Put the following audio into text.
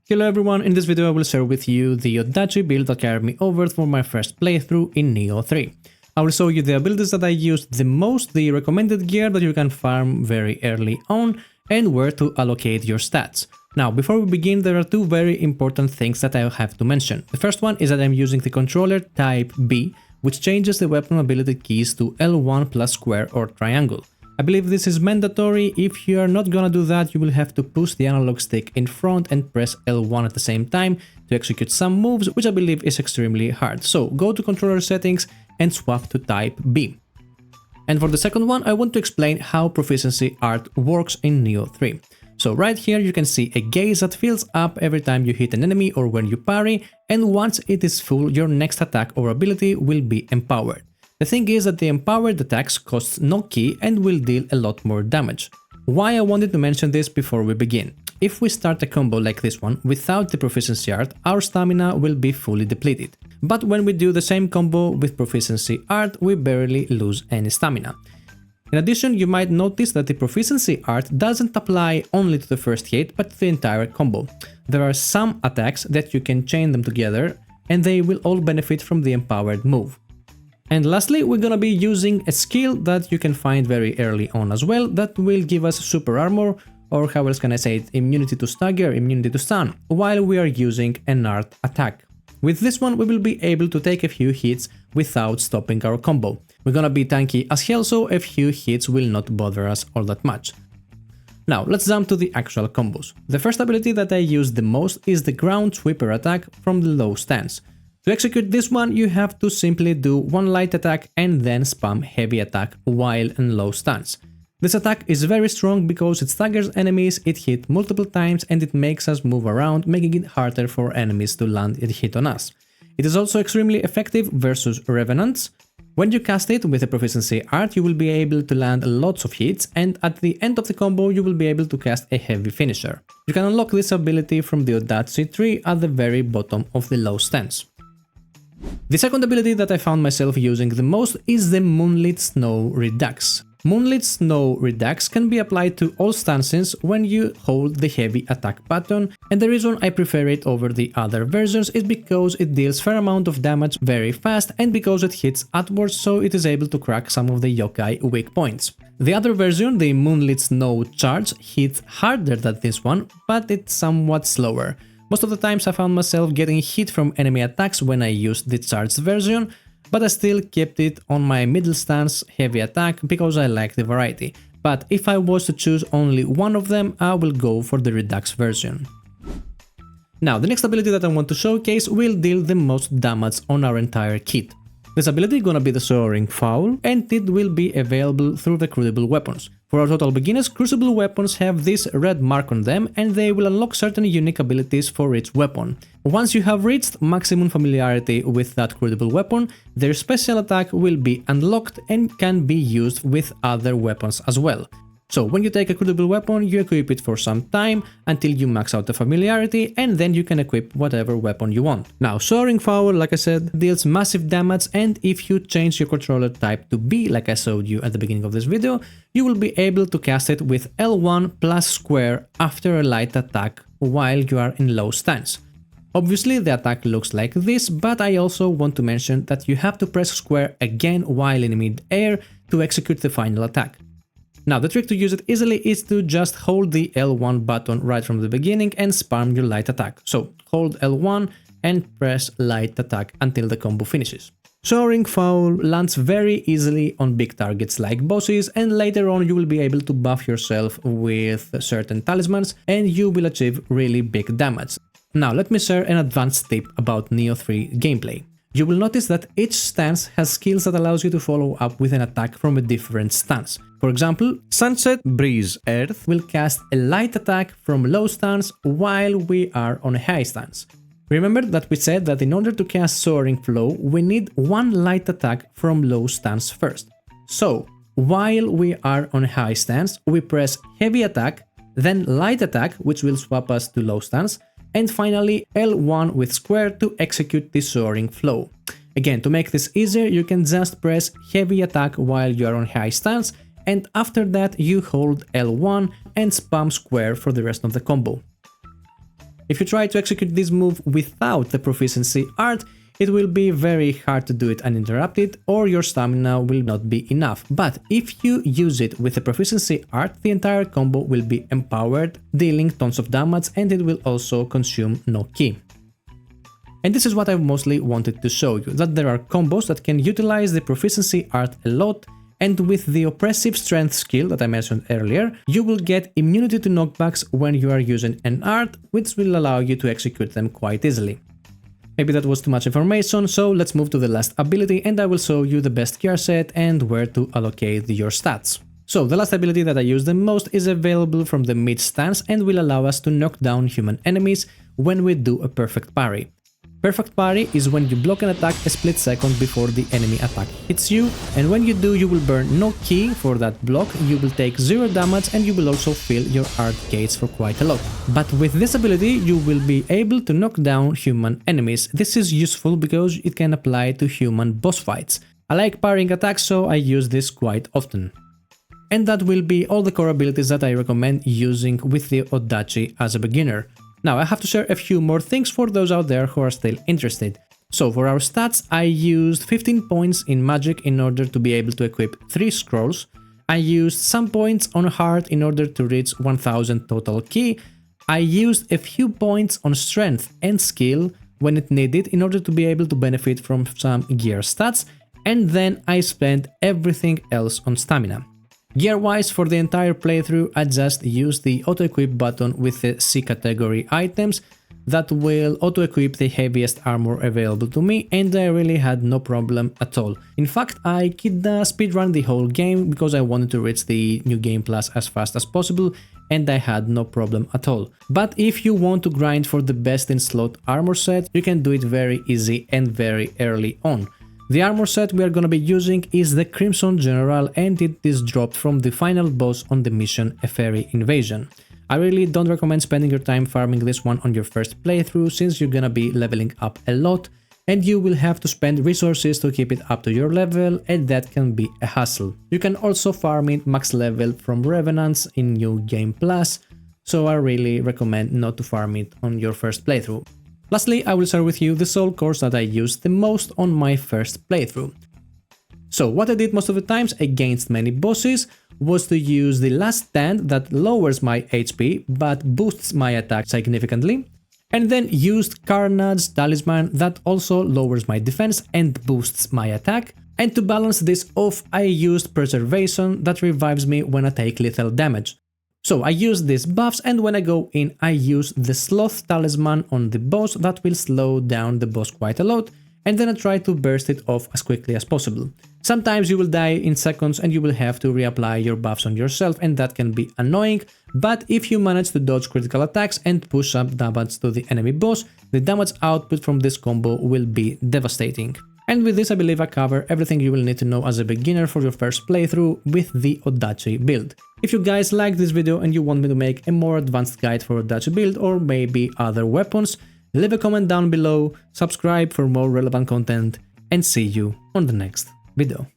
Hello everyone, in this video I will share with you the Odachi build that carried me over for my first playthrough in Nioh 3. I will show you the abilities that I used the most, the recommended gear that you can farm very early on, and where to allocate your stats. Now, before we begin, there are two very important things that I have to mention. The first one is that I'm using the controller type B, which changes the weapon ability keys to L1 plus square or triangle. I believe this is mandatory. If you are not gonna do that, you will have to push the analog stick in front and press L1 at the same time to execute some moves, which I believe is extremely hard. So go to controller settings and swap to type B. And for the second one, I want to explain how Proficiency Art works in Nioh 3. So right here you can see a gauge that fills up every time you hit an enemy or when you parry, and once it is full, your next attack or ability will be empowered. The thing is that the empowered attacks cost no ki and will deal a lot more damage. Why I wanted to mention this before we begin. If we start a combo like this one without the Proficiency Art, our stamina will be fully depleted. But when we do the same combo with Proficiency Art, we barely lose any stamina. In addition, you might notice that the Proficiency Art doesn't apply only to the first hit, but to the entire combo. There are some attacks that you can chain them together, and they will all benefit from the empowered move. And lastly, we're gonna be using a skill that you can find very early on as well, that will give us super armor, or how else can I say it, immunity to stagger, immunity to stun, while we are using an art attack. With this one, we will be able to take a few hits without stopping our combo. We're gonna be tanky as hell, so a few hits will not bother us all that much. Now, let's jump to the actual combos. The first ability that I use the most is the ground sweeper attack from the low stance. To execute this one, you have to simply do one light attack and then spam heavy attack while in low stance. This attack is very strong because it staggers enemies, it hits multiple times, and it makes us move around, making it harder for enemies to land a hit on us. It is also extremely effective versus revenants. When you cast it with a Proficiency Art, you will be able to land lots of hits, and at the end of the combo you will be able to cast a heavy finisher. You can unlock this ability from the Odachi tree at the very bottom of the low stance. The second ability that I found myself using the most is the Moonlit Snow Redux. Moonlit Snow Redux can be applied to all stances when you hold the heavy attack button, and the reason I prefer it over the other versions is because it deals fair amount of damage very fast and because it hits outwards, so it is able to crack some of the yokai weak points. The other version, the Moonlit Snow Charge, hits harder than this one, but it's somewhat slower. Most of the times I found myself getting hit from enemy attacks when I used the charged version, but I still kept it on my middle stance heavy attack because I like the variety. But if I was to choose only one of them, I will go for the Redux version. Now, the next ability that I want to showcase will deal the most damage on our entire kit. This ability is gonna be the Soaring Fowl, and it will be available through the Crucible weapons. For our total beginners, Crucible weapons have this red mark on them, and they will unlock certain unique abilities for each weapon. Once you have reached maximum familiarity with that Crucible weapon, their special attack will be unlocked and can be used with other weapons as well. So when you take a Crucible weapon, you equip it for some time until you max out the familiarity, and then you can equip whatever weapon you want. Now, Soaring Fowl, like I said, deals massive damage, and if you change your controller type to B, like I showed you at the beginning of this video, you will be able to cast it with L1 plus square after a light attack while you are in low stance. Obviously the attack looks like this, but I also want to mention that you have to press square again while in mid-air to execute the final attack. Now, the trick to use it easily is to just hold the L1 button right from the beginning and spam your light attack. So hold L1 and press light attack until the combo finishes. Soaring Fowl lands very easily on big targets like bosses, and later on you will be able to buff yourself with certain talismans and you will achieve really big damage. Now let me share an advanced tip about Nioh 3 gameplay. You will notice that each stance has skills that allows you to follow up with an attack from a different stance. For example, Sunset Breeze Earth will cast a light attack from low stance while we are on a high stance. Remember that we said that in order to cast Soaring Flow, we need one light attack from low stance first. So, while we are on a high stance, we press heavy attack, then light attack, which will swap us to low stance, and finally L1 with square to execute the Soaring Flow. Again, to make this easier, you can just press heavy attack while you are on high stance, and after that you hold L1 and spam square for the rest of the combo. If you try to execute this move without the Proficiency Art, it will be very hard to do it uninterrupted, or your stamina will not be enough. But if you use it with the Proficiency Art, the entire combo will be empowered, dealing tons of damage, and it will also consume no ki. And this is what I mostly wanted to show you, that there are combos that can utilize the Proficiency Art a lot, and with the Oppressive Strength skill that I mentioned earlier, you will get immunity to knockbacks when you are using an art, which will allow you to execute them quite easily. Maybe that was too much information, so let's move to the last ability and I will show you the best gear set and where to allocate your stats. So the last ability that I use the most is available from the mid stance and will allow us to knock down human enemies when we do a perfect parry. Perfect parry is when you block an attack a split second before the enemy attack hits you, and when you do you will burn no ki for that block, you will take 0 damage and you will also fill your art gates for quite a lot. But with this ability you will be able to knock down human enemies. This is useful because it can apply to human boss fights. I like parrying attacks, so I use this quite often. And that will be all the core abilities that I recommend using with the Odachi as a beginner. Now, I have to share a few more things for those out there who are still interested. So for our stats, I used 15 points in magic in order to be able to equip 3 scrolls. I used some points on heart in order to reach 1000 total ki. I used a few points on strength and skill when it needed in order to be able to benefit from some gear stats. And then I spent everything else on stamina. Gear-wise, for the entire playthrough, I just used the auto-equip button with the C category items that will auto-equip the heaviest armor available to me, and I really had no problem at all. In fact, I kinda speedrun the whole game because I wanted to reach the New Game Plus as fast as possible, and I had no problem at all. But if you want to grind for the best in slot armor set, you can do it very easy and very early on. The armor set we are gonna be using is the Crimson General, and it is dropped from the final boss on the mission A Fairy Invasion. I really don't recommend spending your time farming this one on your first playthrough, since you're gonna be leveling up a lot and you will have to spend resources to keep it up to your level, and that can be a hassle. You can also farm it max level from Revenants in New Game Plus, so I really recommend not to farm it on your first playthrough. Lastly, I will share with you the soul cores that I used the most on my first playthrough. So what I did most of the times against many bosses was to use the Last Stand that lowers my HP but boosts my attack significantly, and then used Carnage Talisman that also lowers my defense and boosts my attack, and to balance this off I used Preservation that revives me when I take lethal damage. So I use these buffs, and when I go in I use the Sloth Talisman on the boss that will slow down the boss quite a lot, and then I try to burst it off as quickly as possible. Sometimes you will die in seconds and you will have to reapply your buffs on yourself, and that can be annoying, but if you manage to dodge critical attacks and push up damage to the enemy boss, the damage output from this combo will be devastating. And with this I believe I cover everything you will need to know as a beginner for your first playthrough with the Odachi build. If you guys like this video and you want me to make a more advanced guide for Odachi build or maybe other weapons, leave a comment down below, subscribe for more relevant content, and see you on the next video.